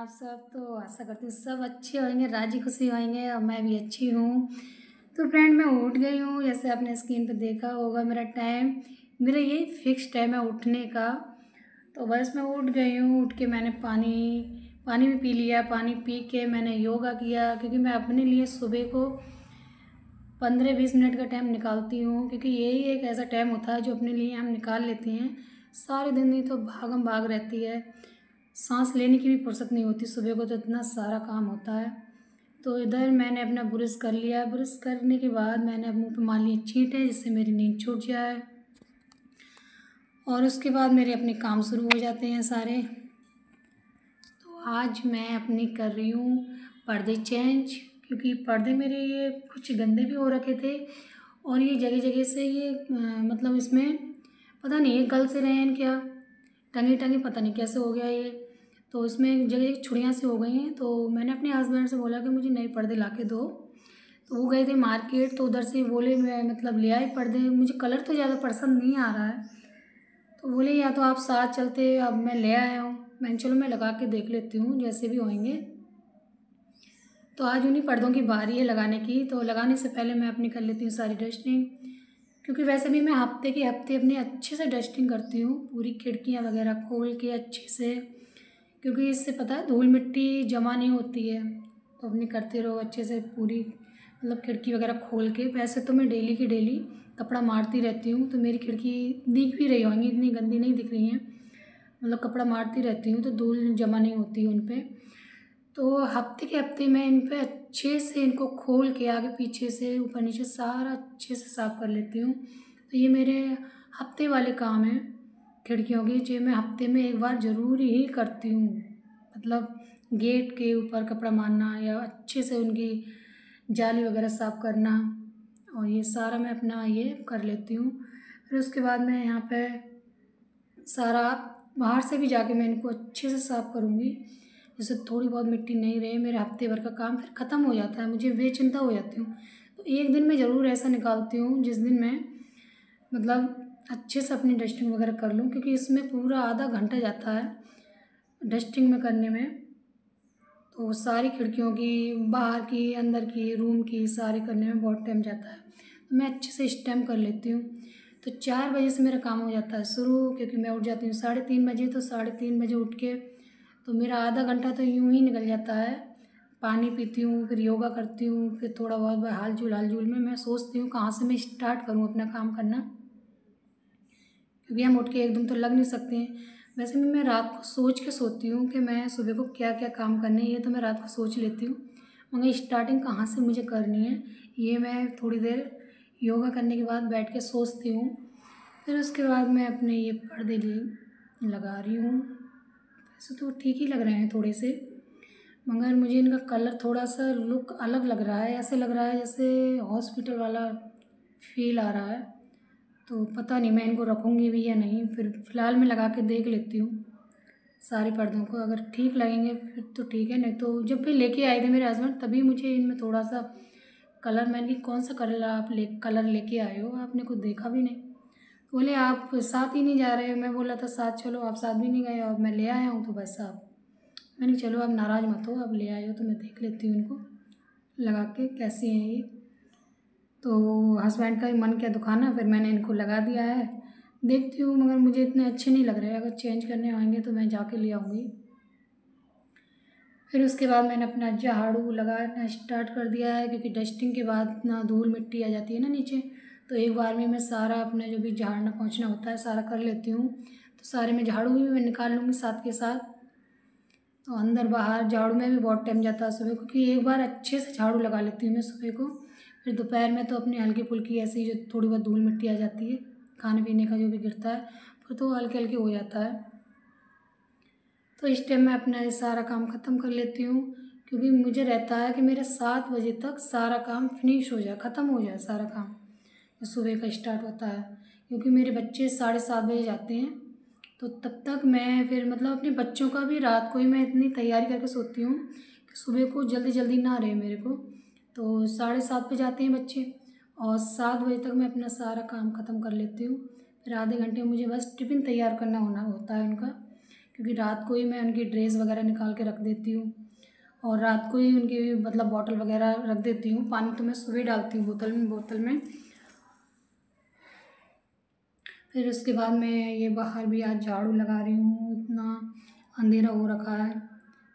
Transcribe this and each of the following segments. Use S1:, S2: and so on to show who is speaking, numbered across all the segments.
S1: आप सब? तो आशा करती हूँ सब अच्छे होंगे, राजी खुशी होंगे और मैं भी अच्छी हूँ। तो फ्रेंड मैं उठ गई हूँ, जैसे आपने स्क्रीन पे देखा होगा मेरा यही फिक्स टाइम है उठने का। तो बस मैं उठ गई हूँ, उठ के मैंने पानी पानी भी पी लिया। पानी पी के मैंने योगा किया, क्योंकि मैं अपने लिए सुबह को 15-20 मिनट का टाइम निकालती हूँ, क्योंकि यही एक ऐसा टाइम होता है जो अपने लिए हम निकाल लेते हैं। सारे दिन ही तो भागम भाग रहती है, सांस लेने की भी फुर्सत नहीं होती, सुबह को तो इतना सारा काम होता है। तो इधर मैंने अपना ब्रश कर लिया। ब्रश करने के बाद मैंने मुँह पे मार ली छींटे, जिससे मेरी नींद छूट जाए। और उसके बाद मेरे अपने काम शुरू हो जाते हैं सारे। तो आज मैं अपनी कर रही हूँ पर्दे चेंज, क्योंकि पर्दे मेरे ये कुछ गंदे भी हो रखे थे और ये जगह जगह से ये मतलब इसमें पता नहीं ये गल से रहे हैं क्या, टंगे टंगे पता नहीं कैसे हो गया ये। तो इसमें जगह जगह छुड़ियाँ सी हो गई हैं। तो मैंने अपने हस्बैंड से बोला कि मुझे नए पर्दे ला के दो। तो वो गए थे मार्केट, तो उधर से बोले मैं मतलब ले आए पर्दे। मुझे कलर तो ज़्यादा पसंद नहीं आ रहा है, तो बोले या तो आप साथ चलते, अब मैं ले आया हूँ। मैंने चलो मैं लगा के देख लेती हूँ जैसे भी होंगे। तो आज उन्हीं पर्दों की बारी है लगाने की। तो लगाने से पहले मैं अपनी कर लेती हूँ सारी डस्टिंग, क्योंकि वैसे भी मैं हफ्ते के हफ्ते अपनी अच्छे से डस्टिंग करती हूँ, पूरी खिड़कियाँ वगैरह खोल के अच्छे से, क्योंकि इससे पता है धूल मिट्टी जमा नहीं होती है। तो अपनी करते रहो अच्छे से पूरी, मतलब खिड़की वगैरह खोल के। वैसे तो मैं डेली की डेली कपड़ा मारती रहती हूँ, तो मेरी खिड़की दिख भी रही होंगी, इतनी गंदी नहीं दिख रही हैं। मतलब कपड़ा मारती रहती हूँ तो धूल जमा नहीं होती है उन पर। तो हफ्ते के हफ्ते मैं इन पे अच्छे से इनको खोल के आगे पीछे से ऊपर नीचे सारा अच्छे से साफ़ कर लेती हूँ। तो ये मेरे हफ्ते वाले काम हैं खिड़कियों की, जो मैं हफ्ते में एक बार ज़रूर ही करती हूँ। मतलब गेट के ऊपर कपड़ा मारना या अच्छे से उनकी जाली वगैरह साफ़ करना, और ये सारा मैं अपना ये कर लेती हूँ। फिर उसके बाद मैं यहाँ पे सारा बाहर से भी जाके मैं इनको अच्छे से साफ़ करूँगी, जैसे थोड़ी बहुत मिट्टी नहीं रहे। मेरे हफ्ते भर का काम फिर ख़त्म हो जाता है, मुझे बेचिंता हो जाती हूँ। तो एक दिन मैं ज़रूर ऐसा निकालती हूँ जिस दिन मैं मतलब अच्छे से अपनी डस्टिंग वगैरह कर लूँ, क्योंकि इसमें पूरा आधा घंटा जाता है डस्टिंग में करने में। तो सारी खिड़कियों की, बाहर की, अंदर की, रूम की सारी करने में बहुत टाइम जाता है। तो मैं अच्छे से इस टाइम कर लेती हूँ। तो 4 बजे से मेरा काम हो जाता है शुरू, क्योंकि मैं उठ जाती हूँ 3:30 बजे। तो 3:30 बजे उठ के तो मेरा आधा घंटा तो यूँ ही निकल जाता है। पानी पीती हूँ, फिर योगा करती हूँ, फिर थोड़ा बहुत हाल झूल में मैं सोचती हूँ कहाँ से मैं स्टार्ट करूँ अपना काम करना, क्योंकि हम उठ के एकदम तो लग नहीं सकते हैं। वैसे भी मैं रात को सोच के सोती हूँ कि मैं सुबह को क्या क्या काम करने हैं, ये तो मैं रात को सोच लेती हूँ, मगर स्टार्टिंग कहाँ से मुझे करनी है ये मैं थोड़ी देर योगा करने के बाद बैठ के सोचती हूँ। फिर उसके बाद मैं अपने ये पर्दे लगा रही हूँ। वैसे तो ठीक ही लग रहे हैं थोड़े से, मगर मुझे इनका कलर थोड़ा सा लुक अलग लग रहा है। ऐसे लग रहा है जैसे हॉस्पिटल वाला फील आ रहा है। तो पता नहीं मैं इनको रखूँगी भी या नहीं। फिर फ़िलहाल मैं लगा के देख लेती हूँ सारे पर्दों को, अगर ठीक लगेंगे फिर तो ठीक है, नहीं तो जब भी लेके आए थे मेरे हस्बैंड तभी मुझे इनमें थोड़ा सा कलर, मैंने कौन सा कलर लेके आए हो, आपने कुछ देखा भी नहीं। बोले आप साथ ही नहीं जा रहे। मैं बोला था साथ चलो, आप साथ भी नहीं गए और मैं ले आया हूँ। तो बस आप, मैंने चलो आप नाराज़ मत हो, आप ले आए हो तो मैं देख लेती हूँ इनको लगा के कैसी हैं ये। तो हस्बैंड का भी मन क्या दुखाना, फिर मैंने इनको लगा दिया है। देखती हूँ, मगर मुझे इतने अच्छे नहीं लग रहे। अगर चेंज करने आएंगे तो मैं जाके ले आऊँगी। फिर उसके बाद मैंने अपना झाड़ू लगाना स्टार्ट कर दिया है, क्योंकि डस्टिंग के बाद इतना धूल मिट्टी आ जाती है ना नीचे। तो एक बार में मैं सारा अपना जो भी झाड़ना पोंछना होता है सारा कर लेती हूँ। तो सारे में झाड़ू भी मैं निकाल लूँगी साथ के साथ। तो अंदर बाहर झाड़ू में भी बहुत टाइम जाता है सुबह को, क्योंकि एक बार अच्छे से झाड़ू लगा लेती हूँ मैं सुबह को। फिर दोपहर में तो अपनी हल्की फुल्की ऐसी जो थोड़ी बहुत धूल मिट्टी आ जाती है, खाने पीने का जो भी गिरता है, फिर तो हल्के हल्के हो जाता है। तो इस टाइम मैं अपना ये सारा काम ख़त्म कर लेती हूँ, क्योंकि मुझे रहता है कि मेरा 7 बजे तक सारा काम फिनिश हो जाए, ख़त्म हो जाए सारा काम जो सुबह का स्टार्ट होता है। क्योंकि मेरे बच्चे 7:30 बजे जाते हैं, तो तब तक मैं फिर मतलब अपने बच्चों का भी रात को ही मैं इतनी तैयारी करके सोती हूँ कि सुबह को जल्दी जल्दी ना रहे मेरे को। तो 7:30 पे जाते हैं बच्चे, और 7 बजे तक मैं अपना सारा काम ख़त्म कर लेती हूँ। फिर आधे घंटे मुझे बस टिफ़िन तैयार करना होता है उनका, क्योंकि रात को ही मैं उनकी ड्रेस वगैरह निकाल के रख देती हूँ और रात को ही उनकी मतलब बॉटल वगैरह रख देती हूँ। पानी तो मैं सुबह डालती हूँ बोतल में। फिर उसके बाद मैं ये बाहर भी आज झाड़ू लगा रही हूँ, इतना अंधेरा हो रखा है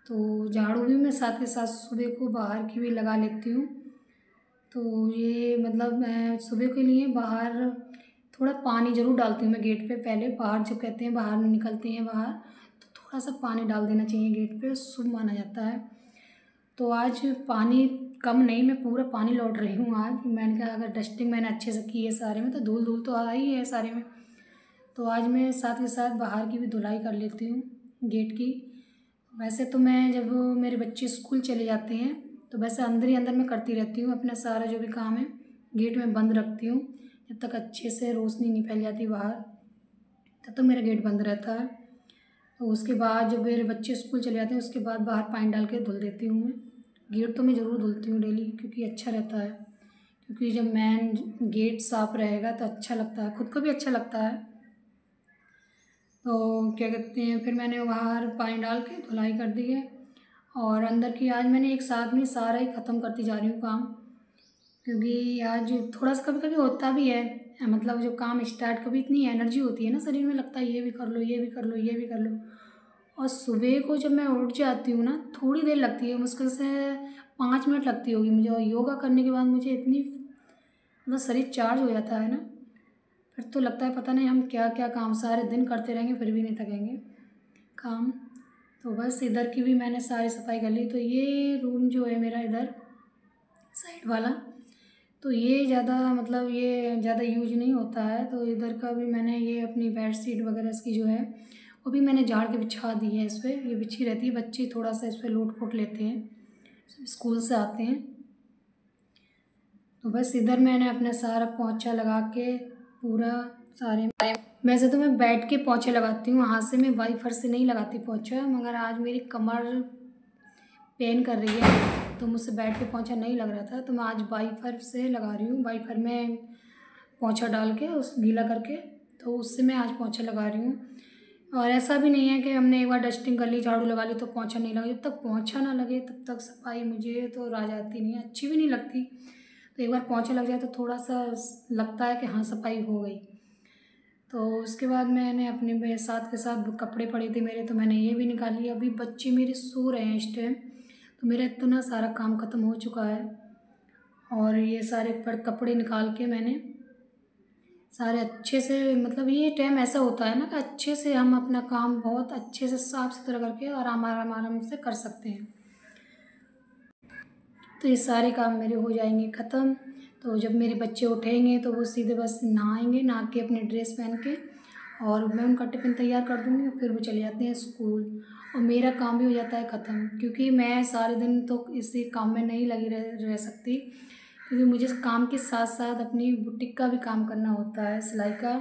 S1: तो झाड़ू भी मैं साथ के साथ सुबह को बाहर की भी लगा लेती हूँ। तो ये मतलब मैं सुबह के लिए बाहर थोड़ा पानी ज़रूर डालती हूँ मैं गेट पे। पहले बाहर जब कहते हैं बाहर निकलते हैं बाहर तो थोड़ा सा पानी डाल देना चाहिए गेट पे, शुभ माना जाता है। तो आज पानी कम नहीं, मैं पूरा पानी लौट रही हूँ आज। मैंने कहा अगर डस्टिंग मैंने अच्छे से की है सारे में तो धूल धूल तो आ ही है सारे में। तो आज मैं साथ के साथ बाहर की भी धुलाई कर लेती हूँ गेट की। वैसे तो मैं जब मेरे बच्चे स्कूल चले जाते हैं तो वैसे अंदर ही अंदर मैं करती रहती हूँ अपना सारा जो भी काम है। गेट में बंद रखती हूँ जब तक अच्छे से रोशनी नहीं फैल जाती बाहर, तब तक मेरा गेट बंद रहता है। तो उसके बाद जब मेरे बच्चे स्कूल चले जाते हैं उसके बाद बाहर पानी डाल के धुल देती हूँ मैं। गेट तो मैं ज़रूर धुलती हूँ डेली, क्योंकि अच्छा रहता है। क्योंकि जब मेन गेट साफ़ रहेगा तो अच्छा लगता है, खुद को भी अच्छा लगता है। तो क्या कहते हैं, फिर मैंने बाहर पानी डाल के धुलाई कर दी है और अंदर की आज मैंने एक साथ में सारा ही ख़त्म करती जा रही हूँ काम। क्योंकि आज थोड़ा सा कभी कभी होता भी है, मतलब जो काम स्टार्ट कभी इतनी एनर्जी होती है ना शरीर में, लगता है ये भी कर लो ये भी कर लो ये भी कर लो। और सुबह को जब मैं उठ जाती हूँ ना, थोड़ी देर लगती है, मुश्किल से 5 मिनट लगती होगी मुझे। और योगा करने के बाद मुझे इतनी मतलब शरीर चार्ज हो जाता है ना, फिर तो लगता है पता नहीं हम क्या क्या काम सारे दिन करते रहेंगे फिर भी नहीं थकेंगे काम। तो बस इधर की भी मैंने सारी सफाई कर ली। तो ये रूम जो है मेरा इधर साइड वाला, तो ये ज़्यादा मतलब ये ज़्यादा यूज नहीं होता है। तो इधर का भी मैंने ये अपनी बेडशीट वगैरह इसकी जो है वो भी मैंने झाड़ के बिछा दी है। इस पर ये बिछी रहती है, बच्चे थोड़ा सा इस पर लोट पोट लेते हैं स्कूल से आते हैं। तो बस इधर मैंने अपना सारा पोंछा लगा के पूरा सारे, वैसे तो मैं बैठ के पोंछे लगाती हूँ, हाथ से मैं वाइपर से नहीं लगाती पोंछा। मगर आज मेरी कमर पेन कर रही है तो मुझसे बैठ के पोंछा नहीं लग रहा था, तो मैं आज वाइपर से लगा रही हूँ। वाइपर में पोंछा डाल के उस गीला करके तो उससे मैं आज पोंछा लगा रही हूँ। और ऐसा भी नहीं है कि हमने एक बार डस्टिंग कर ली झाड़ू लगा ली तो पोंछा नहीं लगा। जब तक पोंछा ना लगे तब तक सफाई मुझे तो राज आती नहीं है, अच्छी भी नहीं लगती। तो एक बार पोंछा लग जाए तो थोड़ा सा लगता है कि हाँ सफाई हो गई। तो उसके बाद मैंने अपने साथ के साथ कपड़े पड़े थे मेरे, तो मैंने ये भी निकाल लिया। अभी बच्चे मेरे सो रहे हैं इस टाइम, तो मेरा इतना सारा काम ख़त्म हो चुका है। और ये सारे कपड़े निकाल के मैंने सारे अच्छे से, मतलब ये टाइम ऐसा होता है ना कि अच्छे से हम अपना काम बहुत अच्छे से साफ़ सुथरा करके आराम से कर सकते हैं। तो ये सारे काम मेरे हो जाएंगे ख़त्म। तो जब मेरे बच्चे उठेंगे तो वो सीधे बस नहाएंगे, नहा के अपने ड्रेस पहन के और मैं उनका टिफ़िन तैयार कर दूँगी और फिर वो चले जाते हैं स्कूल और मेरा काम भी हो जाता है ख़त्म। क्योंकि मैं सारे दिन तो इसी काम में नहीं लगी रह सकती, क्योंकि मुझे काम के साथ साथ अपनी बुटीक का भी काम करना होता है, सिलाई का।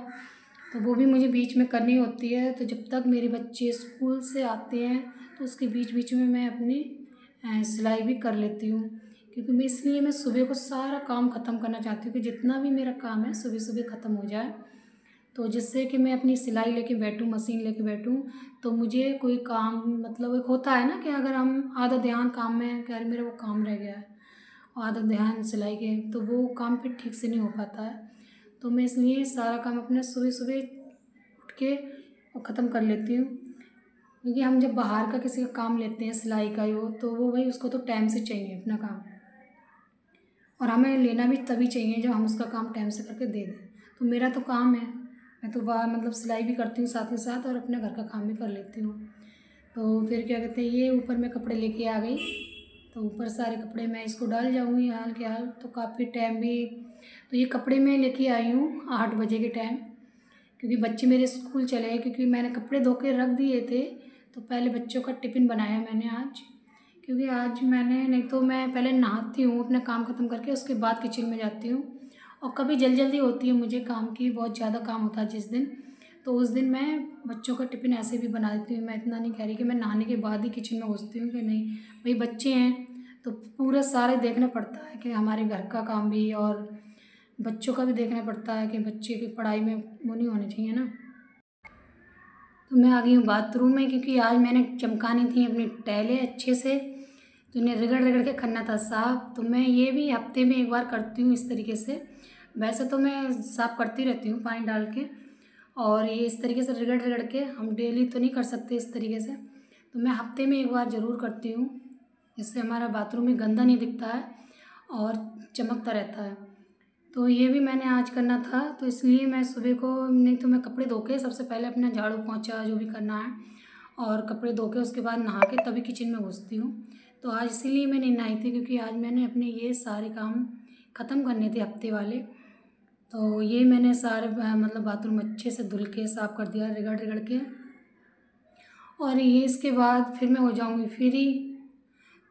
S1: तो वो भी मुझे बीच में करनी होती है। तो जब तक मेरे बच्चे स्कूल से आते हैं तो उसके बीच बीच में मैं अपनी सिलाई भी कर लेती हूँ। क्योंकि मैं इसलिए मैं सुबह को सारा काम ख़त्म करना चाहती हूँ कि जितना भी मेरा काम है सुबह सुबह ख़त्म हो जाए, तो जिससे कि मैं अपनी सिलाई लेके बैठूँ, मशीन लेके बैठूँ तो मुझे कोई काम, मतलब एक होता है ना कि अगर हम आधा ध्यान काम में है कि अरे मेरा वो काम रह गया है और आधा ध्यान सिलाई के, तो वो काम फिर ठीक से नहीं हो पाता है। तो मैं इसलिए सारा काम अपना सुबह सुबह उठ के और ख़त्म कर लेती हूँ। क्योंकि हम जब बाहर का किसी का काम लेते हैं सिलाई का हो तो वो भाई उसको तो टाइम से चाहिए अपना काम, और हमें लेना भी तभी चाहिए जब हम उसका काम टाइम से करके दे दें। तो मेरा तो काम है, मैं तो बाहर मतलब सिलाई भी करती हूँ साथ ही साथ और अपने घर का काम भी कर लेती हूँ। तो फिर क्या कहते हैं, ये ऊपर मैं कपड़े लेके आ गई, तो ऊपर सारे कपड़े मैं इसको डाल जाऊँगी हाल के हाल। तो काफ़ी टाइम भी, तो ये कपड़े मैं लेके आई हूँ 8 बजे के टाइम, क्योंकि बच्चे मेरे स्कूल चले गए। क्योंकि मैंने कपड़े धो के रख दिए थे, तो पहले बच्चों का टिफ़िन बनाया मैंने आज। क्योंकि आज मैंने, नहीं तो मैं पहले नहाती हूँ अपना काम ख़त्म करके उसके बाद किचन में जाती हूँ। और कभी जल्दी होती है मुझे काम की, बहुत ज़्यादा काम होता है जिस दिन, तो उस दिन मैं बच्चों का टिफ़िन ऐसे भी बना देती हूँ। मैं इतना नहीं कह रही कि मैं नहाने के बाद ही किचन में घुसती हूँ, कि नहीं भाई बच्चे हैं तो पूरा सारे देखना पड़ता है कि हमारे घर का काम भी और बच्चों का भी देखना पड़ता है कि बच्चे की पढ़ाई में वो नहीं होनी चाहिए ना। तो मैं आ गई हूँ बाथरूम में, क्योंकि आज मैंने चमकानी थी अपनी टाइलें अच्छे से, तो इन्हें रगड़ रगड़ के करना था साफ़। तो मैं ये भी हफ्ते में एक बार करती हूँ इस तरीके से। वैसे तो मैं साफ़ करती रहती हूँ पानी डाल के, और ये इस तरीके से रगड़ रगड़ के हम डेली तो नहीं कर सकते इस तरीके से, तो मैं हफ्ते में एक बार ज़रूर करती हूँ। इससे हमारा बाथरूम में गंदा नहीं दिखता है और चमकता रहता है। तो ये भी मैंने आज करना था, तो इसलिए मैं सुबह को, नहीं तो मैं कपड़े धो के सबसे पहले अपना झाड़ू पोंछा जो भी करना है, और कपड़े धो के उसके बाद नहा के तभी किचन में घुसती हूँ। तो आज इसीलिए मैं नहीं नहाई थी, क्योंकि आज मैंने अपने ये सारे काम ख़त्म करने थे हफ्ते वाले। तो ये मैंने सारे मतलब बाथरूम अच्छे से धुल के साफ़ कर दिया रगड़ रगड़ के, और ये इसके बाद फिर मैं हो जाऊँगी फ्री।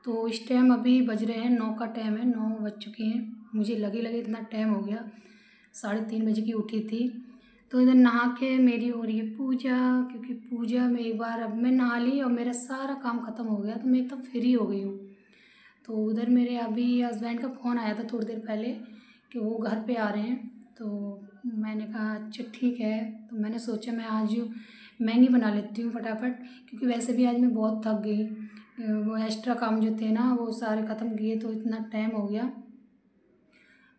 S1: तो इस टाइम अभी बज रहे हैं 9 का टाइम है, 9 बज चुके हैं। मुझे लगे इतना टाइम हो गया, 3:30 बजे की उठी थी। तो इधर नहा के मेरी हो रही है पूजा, क्योंकि पूजा में एक बार अब मैं नहा ली और मेरा सारा काम ख़त्म हो गया, तो मैं एकदम फ्री हो गई हूँ। तो उधर मेरे अभी हस्बैंड का फ़ोन आया था थोड़ी देर पहले कि वो घर पे आ रहे हैं। तो मैंने कहा अच्छा ठीक है। तो मैंने सोचा मैं आज मैगी बना लेती हूँ फटाफट, क्योंकि वैसे भी आज मैं बहुत थक गई। वो एक्स्ट्रा काम जो थे ना वो सारे ख़त्म किए, तो इतना टाइम हो गया।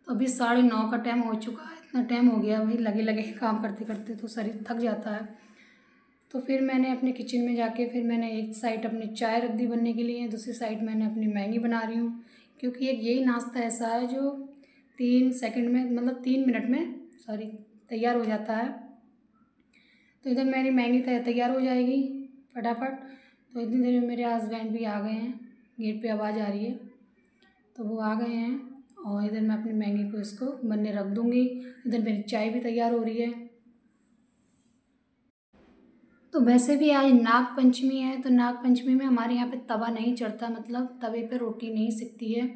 S1: तो अभी 9:30 का टाइम हो चुका है, इतना टाइम हो गया भाई, लगे काम करते करते तो शरीर थक जाता है। तो फिर मैंने अपने किचन में जाके फिर मैंने एक साइड अपनी चाय रख दी बनने के लिए, दूसरी साइड मैंने अपनी मैगी बना रही हूँ, क्योंकि एक यही नाश्ता ऐसा है जो 3 सेकंड में, मतलब 3 मिनट में तैयार हो जाता है। तो इधर मेरी मैगी तैयार हो जाएगी फटाफट। तो इतनी देर में मेरे हस्बैंड भी आ गए हैं, गेट पे आवाज़ आ रही है, तो वो आ गए हैं, और इधर मैं अपनी मैगी को इसको बनने रख दूँगी। इधर मेरी चाय भी तैयार हो रही है। तो वैसे भी आज नाग पंचमी है, तो नाग पंचमी में हमारे यहाँ पे तवा नहीं चढ़ता, मतलब तवे पे रोटी नहीं सिकती है।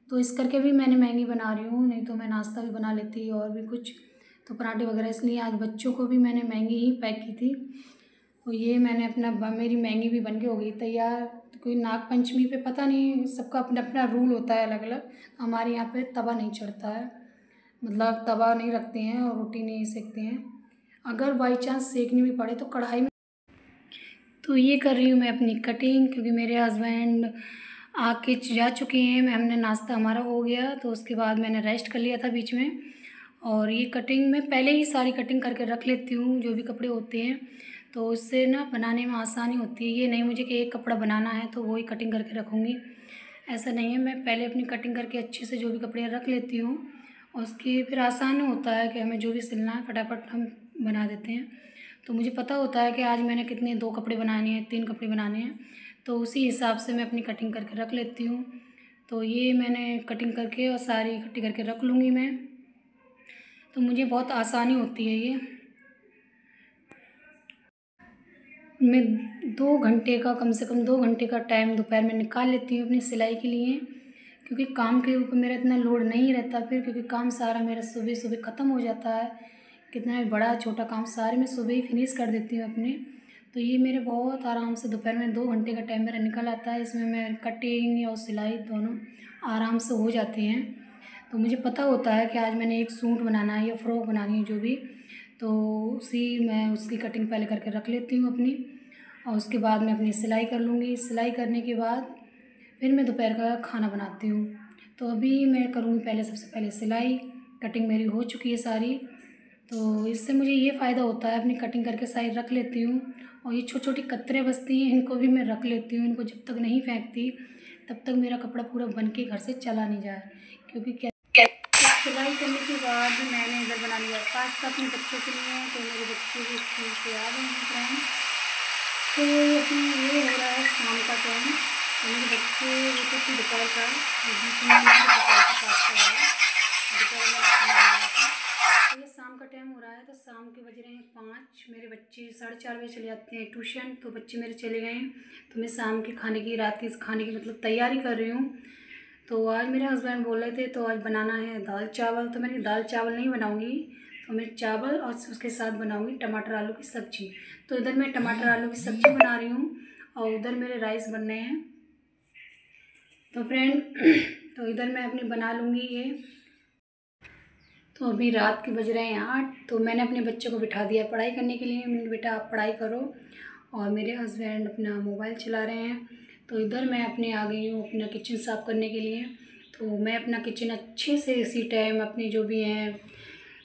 S1: तो इस करके भी मैंने मैगी बना रही हूँ, नहीं तो मैं नाश्ता भी बना लेती और भी कुछ, तो पराठे वगैरह। इसलिए आज बच्चों को भी मैंने मैगी ही पैक की थी। तो ये मैंने मेरी मैगी भी बन के हो गई तैयार। तो कोई नाग पंचमी पे पता नहीं, सबका अपना अपना रूल होता है अलग अलग। हमारे यहाँ पे तवा नहीं चढ़ता है, मतलब तवा नहीं रखते हैं और रोटी नहीं सेकते हैं। अगर बाई चांस सेकनी भी पड़े तो कढ़ाई में। तो ये कर रही हूँ मैं अपनी कटिंग, क्योंकि मेरे हस्बैंड आके जा चुके हैं। हमने नाश्ता हमारा हो गया, तो उसके बाद मैंने रेस्ट कर लिया था बीच में। और ये कटिंग मैं पहले ही सारी कटिंग करके रख लेती हूँ जो भी कपड़े होते हैं, तो उससे ना बनाने में आसानी होती है। ये नहीं मुझे कि एक कपड़ा बनाना है तो वही कटिंग करके रखूँगी, ऐसा नहीं है। मैं पहले अपनी कटिंग करके अच्छे से जो भी कपड़े रख लेती हूँ, और उसकी फिर आसान होता है कि हमें जो भी सिलना है फटाफट हम बना देते हैं। तो मुझे पता होता है कि आज मैंने कितने 2 कपड़े बनाने हैं, 3 कपड़े बनाने हैं, तो उसी हिसाब से मैं अपनी कटिंग करके रख लेती हूँ। तो ये मैंने कटिंग करके और सारी इकट्ठी करके रख लूँगी मैं, तो मुझे बहुत आसानी होती है ये। मैं 2 घंटे का, कम से कम 2 घंटे का टाइम दोपहर में निकाल लेती हूँ अपनी सिलाई के लिए, क्योंकि काम के ऊपर मेरा इतना लोड नहीं रहता फिर, क्योंकि काम सारा मेरा सुबह सुबह ख़त्म हो जाता है। कितना भी बड़ा छोटा काम सारे मैं सुबह ही फिनिश कर देती हूँ अपने। तो ये मेरे बहुत आराम से दोपहर में 2 घंटे का टाइम मेरा निकल आता है। इसमें मैं कटिंग और सिलाई दोनों आराम से हो जाते हैं। तो मुझे पता होता है कि आज मैंने एक सूट बनाना है या फ़्रॉक बनानी है जो भी, तो मैं उसकी कटिंग पहले करके रख लेती हूँ अपनी, और उसके बाद मैं अपनी सिलाई कर लूँगी। सिलाई करने के बाद फिर मैं दोपहर का खाना बनाती हूँ। तो अभी मैं करूँगी पहले, सबसे पहले सिलाई। कटिंग मेरी हो चुकी है सारी, तो इससे मुझे ये फ़ायदा होता है, अपनी कटिंग करके साइड रख लेती हूँ। और ये छोटी छोटी कतरे बचती हैं, इनको भी मैं रख लेती हूँ। इनको जब तक नहीं फेंकती तब तक मेरा कपड़ा पूरा बन के घर से चला नहीं जाए, क्योंकि क्या सिलाई करने के बाद मैंने इधर बना लिया पास्ता अपने बच्चों के लिए। तो मेरे बच्चे भी स्कूल से आ गए हैं फ्रेंड। तो अभी ये हो रहा है शाम का टाइम, तो मेरे बच्चे वो तो दोपहर का बीच में दोपहर का पास्ता है, दोपहर में खाना बनाया था। तो ये शाम का टाइम हो रहा है, तो शाम के बज रहे हैं 5। मेरे बच्चे 4:30 बजे चले जाते हैं ट्यूशन, तो बच्चे मेरे चले गए हैं। तो मैं शाम के खाने की, रात के खाने की मतलब तैयारी कर रही हूँ। तो आज मेरे हस्बैंड बोल रहे थे तो आज बनाना है दाल चावल, तो मैंने दाल चावल नहीं बनाऊँगी, तो मैं चावल और उसके साथ बनाऊँगी टमाटर आलू की सब्ज़ी। तो इधर मैं टमाटर आलू की सब्ज़ी बना रही हूँ, और उधर मेरे राइस बन रहे हैं। तो फ्रेंड तो इधर मैं अपनी बना लूँगी ये। तो अभी रात के बज रहे हैं 8। तो मैंने अपने बच्चे को बिठा दिया पढ़ाई करने के लिए। मैंने बेटा आप पढ़ाई करो, और मेरे हस्बैंड अपना मोबाइल चला रहे हैं। तो इधर मैं अपने आ गई हूँ अपना किचन साफ़ करने के लिए। तो मैं अपना किचन अच्छे से इसी टाइम अपनी जो भी हैं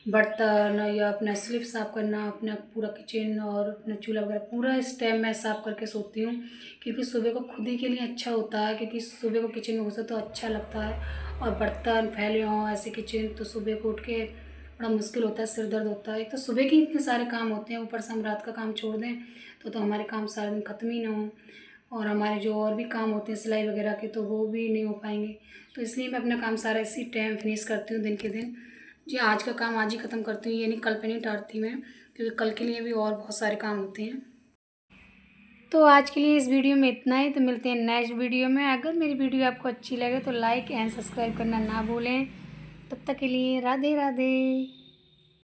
S1: बर्तन या अपना स्लिप साफ़ करना, अपना पूरा किचन और अपना चूल्हा वगैरह पूरा इस टाइम मैं साफ़ करके सोती हूँ, क्योंकि सुबह को खुद ही के लिए अच्छा होता है, क्योंकि सुबह को किचन में घुसे तो अच्छा लगता है। और बर्तन फैले हों ऐसे किचन, तो सुबह को उठ के बड़ा मुश्किल होता है, सिर दर्द होता है। एक तो सुबह के इतने सारे काम होते हैं, ऊपर से हम रात का काम छोड़ दें तो हमारे काम सारा दिन ख़त्म ही ना हो, और हमारे जो और भी काम होते हैं सिलाई वगैरह के तो वो भी नहीं हो पाएंगे। तो इसलिए मैं अपना काम सारा इसी टाइम फिनिश करती हूँ दिन के दिन। जी आज का काम आज ही ख़त्म करती हूँ, ये नहीं कल पे नहीं टालती मैं, क्योंकि कल के लिए भी और बहुत सारे काम होते हैं। तो आज के लिए इस वीडियो में इतना ही। तो मिलते हैं नेक्स्ट वीडियो में। अगर मेरी वीडियो आपको अच्छी लगे तो लाइक एंड सब्सक्राइब करना ना भूलें। तब तक के लिए राधे राधे।